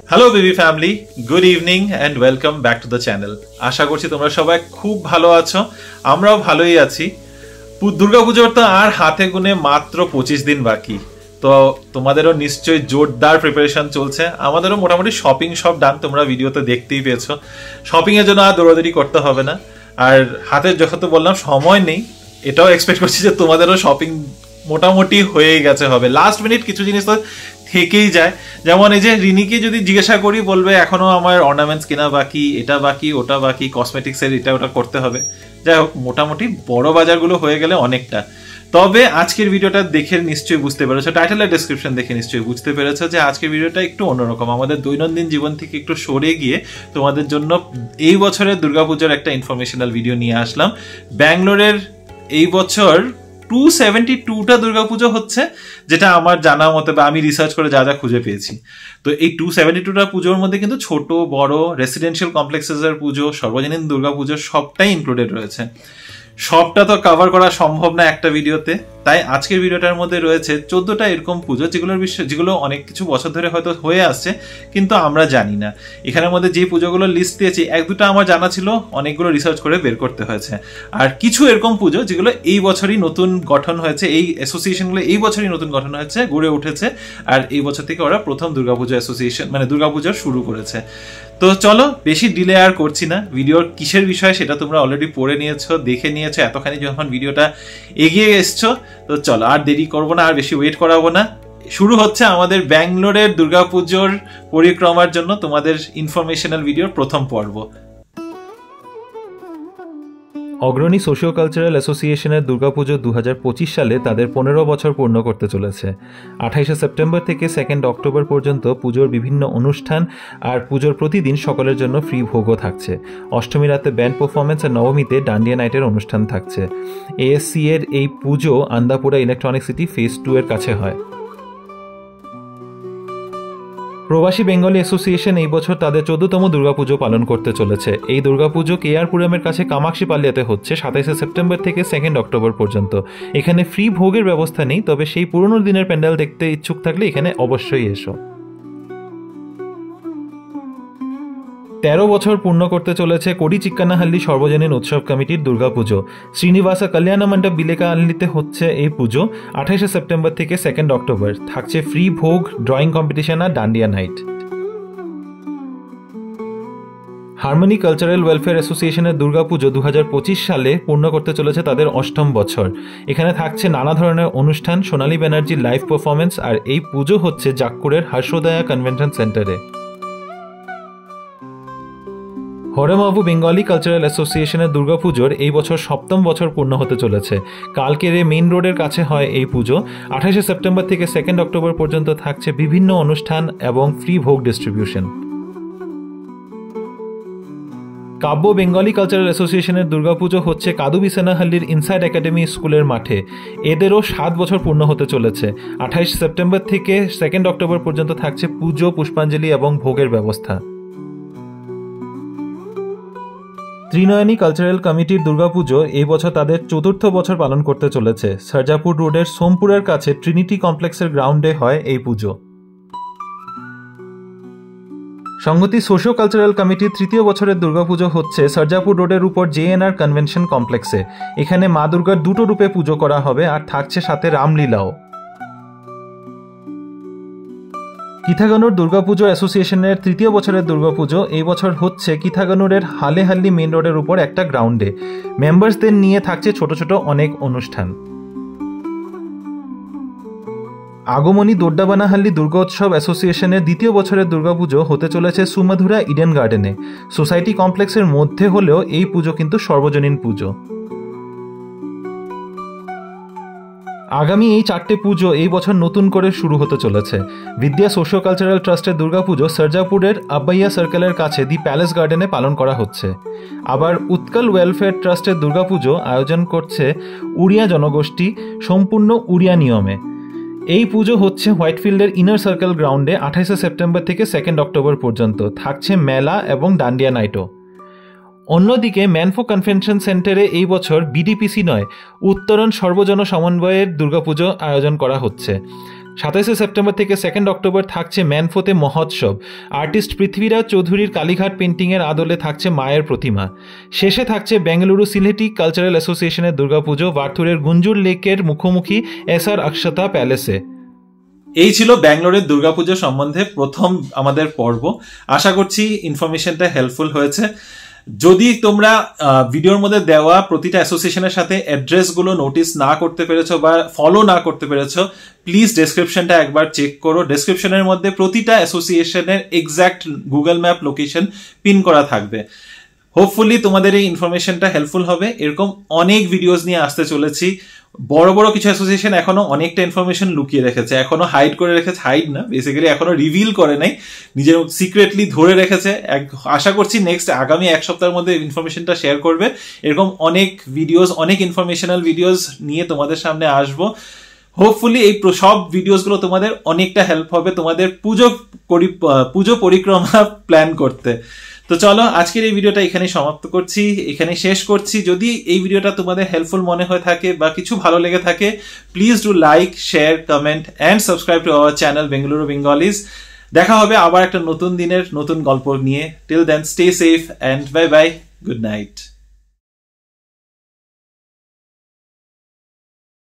Hello baby family, good evening and welcome back to the channel. আশা করছি তোমরা সবাই খুব ভালো আছো, আমরাও ভালোই আছি। দুর্গাপুজোর তো আর হাতে গুনে মাত্র 25 দিন বাকি, তো তোমাদেরও নিশ্চয়ই জোরদার প্রিপারেশন চলছে। আমাদেরও মোটামুটি শপিং সব ডান, তোমরা ভিডিওতে দেখতেই পেয়েছো। শপিংয়ের জন্য আর দৌড়াদৌড়ি করতে হবে না। আর হাতে যখন তো বললাম সময় নেই, এটাও এক্সপেক্ট করছি যে তোমাদেরও শপিং মোটামুটি হয়েই গেছে হবে। লাস্ট মিনিট কিছু জিনিস তো থেকেই যায়, যেমন এই যে রিনিকে যদি জিজ্ঞাসা করি বলবে এখনো আমার অর্নামেন্টস কেনা বাকি, এটা বাকি, ওটা বাকি, কসমেটিক্সের এটা ওটা করতে হবে। যাই হোক, মোটামুটি বড় বাজারগুলো হয়ে গেলে অনেকটা। তবে আজকের ভিডিওটা দেখে নিশ্চয়ই বুঝতে পেরেছো, টাইটেল আর ডেসক্রিপশন দেখে নিশ্চয়ই বুঝতে পেরেছো যে আজকের ভিডিওটা একটু অন্যরকম, আমাদের দৈনন্দিন জীবন থেকে একটু সরে গিয়ে তোমাদের জন্য এই বছরের দুর্গাপূজার একটা ইনফরমেশনাল ভিডিও নিয়ে আসলাম। ব্যাঙ্গালোরের এই বছর 272টা দুর্গাপুজো হচ্ছে, যেটা আমার জানা মতে বা আমি রিসার্চ করে যা যা খুঁজে পেয়েছি। তো এই 272টা পুজোর মধ্যে কিন্তু ছোট বড় রেসিডেন্সিয়াল কমপ্লেক্সেসের পুজো, সর্বজনীন দুর্গাপুজো সবটাই ইনক্লুডেড রয়েছে। সবটা তো কভার করা সম্ভব না একটা ভিডিওতে, তাই আজকের ভিডিওটার মধ্যে রয়েছে 14টা এরকম পুজো যেগুলো অনেক কিছু বছর ধরে হয়তো হয়ে আসছে কিন্তু আমরা জানি না। এখানের মধ্যে যে পুজোগুলোর লিস্ট দিয়েছি এক দুটো আমার জানা ছিল, অনেকগুলো রিসার্চ করে বের করতে হয়েছে। আর কিছু এরকম পুজো যেগুলো এই বছরই নতুন গঠন হয়েছে, এই অ্যাসোসিয়েশনগুলো এই বছরই নতুন গঠন হয়েছে, গড়ে উঠেছে। আর এই বছর থেকে ওরা প্রথম দুর্গাপুজো অ্যাসোসিয়েশন মানে দুর্গাপুজো শুরু করেছে। তো চলো বেশি ডিলে আর করছি না, ভিডিওর কিসের বিষয় সেটা তোমরা অলরেডি পড়ে নিয়েছো, দেখে নিয়েছো এতখানি যখন ভিডিওটা এগিয়ে এসছো। তো চলো আর দেরি করবো না, আর বেশি ওয়েট করাবো না। শুরু হচ্ছে আমাদের ব্যাঙ্গালোরের দুর্গাপুজোর পরিক্রমার জন্য তোমাদের ইনফরমেশনাল ভিডিওর প্রথম পর্ব। অগ্রণী সোশিও কালচারাল অ্যাসোসিয়েশনের দুর্গাপুজো 2025 সালে তাদের 15 বছর পূর্ণ করতে চলেছে। 28শে সেপ্টেম্বর থেকে 2 অক্টোবর পর্যন্ত পুজোর বিভিন্ন অনুষ্ঠান আর পুজোর প্রতিদিন সকলের জন্য ফ্রি ভোগও থাকছে। অষ্টমী রাতে ব্যান্ড পারফরমেন্স আর নবমীতে ডান্ডিয়া নাইটের অনুষ্ঠান থাকছে। এএসসি এর এই পুজো আন্দাপুরা ইলেকট্রনিক সিটি ফেজ 2 এর কাছে হয়। প্রবাসী বেঙ্গলি অ্যাসোসিয়েশন এই বছর তাদের 14তম দুর্গাপুজো পালন করতে চলেছে। এই দুর্গাপুজো কেআরপুরমের কাছে কামাক্ষী পালিয়াতে হচ্ছে 27শে সেপ্টেম্বর থেকে 2 অক্টোবর পর্যন্ত। এখানে ফ্রি ভোগের ব্যবস্থা নেই, তবে সেই পুরনো দিনের প্যান্ডেল দেখতে ইচ্ছুক থাকলে এখানে অবশ্যই এসো। 13 বছর পূর্ণ করতে চলেছে কোডি চিক্কানাহাল্লি সর্বজনীন উৎসব কমিটির দুর্গাপুজো। শ্রীনিবাসা কল্যাণ মণ্ডপ বিলেকাহাল্লিতে হচ্ছে এই পুজো। 28শে সেপ্টেম্বর থেকে 2 অক্টোবর থাকছে ফ্রি ভোগ, ড্রয়িং কম্পিটিশন আর Dandiya night. Harmony cultural welfare অ্যাসোসিয়েশনের দুর্গাপুজো 2025 সালে পূর্ণ করতে চলেছে তাদের 8ম বছর। এখানে থাকছে নানা ধরনের অনুষ্ঠান, সোনালী ব্যানার্জির লাইভ পারফরমেন্স, আর এই পুজো হচ্ছে জাক্কুরের হর্ষোদয়া কনভেনশন সেন্টারে। হরেমাবু বেঙ্গলি কালচারাল অ্যাসোসিয়েশনের দুর্গাপুজোর এই বছর 7ম বছর পূর্ণ হতে চলেছে। কালকেরে মেইন রোডের কাছে হয় এই পুজো। 28শে সেপ্টেম্বর থেকে 2 অক্টোবর পর্যন্ত থাকছে বিভিন্ন অনুষ্ঠান এবং ফ্রি ভোগ ডিস্ট্রিবিউশন। কাব্য বেঙ্গলি কালচারাল অ্যাসোসিয়েশনের দুর্গাপুজো হচ্ছে কাদু বিছানাহাল্লির ইনসাইড একাডেমি স্কুলের মাঠে। এদেরও 7 বছর পূর্ণ হতে চলেছে। 28 সেপ্টেম্বর থেকে 2 অক্টোবর পর্যন্ত থাকছে পুজো, পুষ্পাঞ্জলি এবং ভোগের ব্যবস্থা। ত্রিনয়নী কালচারাল কমিটির দুর্গাপুজো এই বছর তাদের 4র্থ বছর পালন করতে চলেছে। সারজাপুর রোডের সোমপুরের কাছে ট্রিনিটি কমপ্লেক্সের গ্রাউন্ডে হয় এই পুজো। সংহতি সোশিও কালচারাল কমিটির 3য় বছরের দুর্গাপুজো হচ্ছে সারজাপুর রোডের উপর জেএনআর কনভেনশন কমপ্লেক্সে। এখানে মা দুর্গার 2টো রূপে পুজো করা হবে আর থাকছে সাথে রামলীলাও। কিথাগনুর দুর্গাপুজো অ্যাসোসিয়েশনের 3য় বছরের দুর্গাপুজো এই বছর হচ্ছে কিথাগনুরের হালেহাল্লি মেন রোডের উপর একটা গ্রাউন্ডে। মেম্বার্সদের নিয়ে থাকছে ছোট ছোট অনেক অনুষ্ঠান। আগমনী দোড্ডাবানাহাল্লি দুর্গোৎসব অ্যাসোসিয়েশনের 2য় বছরের দুর্গাপুজো হতে চলেছে সুমধুরা ইডেন গার্ডেনে। সোসাইটি কমপ্লেক্সের মধ্যে হলেও এই পুজো কিন্তু সর্বজনীন পুজো। আগামী এই 4টে পুজো এই বছর নতুন করে শুরু হতে চলেছে। বিদ্যা সোশিও কালচারাল ট্রাস্টের দুর্গাপুজো সারজাপুরের আব্বাইয়া সার্কেলের কাছে দি প্যালেস গার্ডেনে পালন করা হচ্ছে। আবার উৎকল ওয়েলফেয়ার ট্রাস্টের দুর্গাপুজো আয়োজন করছে উড়িয়া জনগোষ্ঠী সম্পূর্ণ উড়িয়া নিয়মে। এই পুজো হচ্ছে হোয়াইটফিল্ডের ইনার সার্কেল গ্রাউন্ডে 28শে সেপ্টেম্বর থেকে 2 অক্টোবর পর্যন্ত। থাকছে মেলা এবং ডান্ডিয়া নাইটও। অন্যদিকে ম্যানফো কনভেনশন সেন্টারে এই বছর বিডিপিসি নয়, উত্তরণ সর্বজন সমন্বয়ের দুর্গাপুজো আয়োজন করা হচ্ছে। 27শে সেপ্টেম্বর থেকে 2 অক্টোবর থাকছে ম্যানফোতে মহোৎসব। আর্টিস্ট পৃথ্বীরাজ চৌধুরীর কালীঘাট পেন্টিংয়ের আদলে থাকছে মায়ের প্রতিমা। শেষে থাকছে বেঙ্গালুরু সিলেটি কালচারাল অ্যাসোসিয়েশনের দুর্গাপুজো ভারথুরের গুঞ্জুর লেকের মুখোমুখি এসআর অক্ষতা প্যালেসে। এই ছিল ব্যাঙ্গালোরের দুর্গাপুজো সম্বন্ধে প্রথম আমাদের পর্ব। আশা করছি ইনফরমেশনটা হেল্পফুল হয়েছে। যদি তোমরা ভিডিওর মধ্যে দেওয়া প্রতিটা অ্যাসোসিয়েশনের সাথে অ্যাড্রেসগুলো নোটিস না করতে পেরেছো বা ফলো না করতে পেরেছো, প্লিজ ডেসক্রিপশনটা একবার চেক করো। ডেসক্রিপশনের মধ্যে প্রতিটা অ্যাসোসিয়েশনের exact Google map location pin করা থাকবে। হোপফুলি তোমাদের এই ইনফরমেশনটা হেল্পফুল হবে। এরকম অনেক ভিডিওস নিয়ে আসতে চলেছি। বড় বড় কিছু অ্যাসোসিয়েশন এখনো অনেকটা ইনফরমেশন লুকিয়ে রেখেছে, এখনো হাইড করে রেখেছে, হাইড না বেসিক্যালি এখনো রিভিল করে নাই, নিজের সিক্রেটলি ধরে রেখেছে। আশা করছি নেক্সট আগামী এক সপ্তাহের মধ্যে ইনফরমেশনটা শেয়ার করবে। এরকম অনেক ভিডিওস, অনেক ইনফরমেশনাল ভিডিওস নিয়ে তোমাদের সামনে আসবো। হোপফুলি এই সব ভিডিওসগুলো তোমাদের অনেকটা হেল্প হবে তোমাদের পুজো পরিক্রমা প্ল্যান করতে। তো চলো আজকের এই ভিডিওটা এখানেই সমাপ্ত করছি, এখানে শেষ করছি। যদি এই ভিডিওটা তোমাদের হেল্পফুল মনে হয়ে থাকে বা কিছু ভালো লেগে থাকে, please do like, share, comment and subscribe to our channel Bengaluru Bengalis. দেখা হবে আবার একটা নতুন দিনের নতুন গল্প নিয়ে। Till then stay safe and bye bye, good night.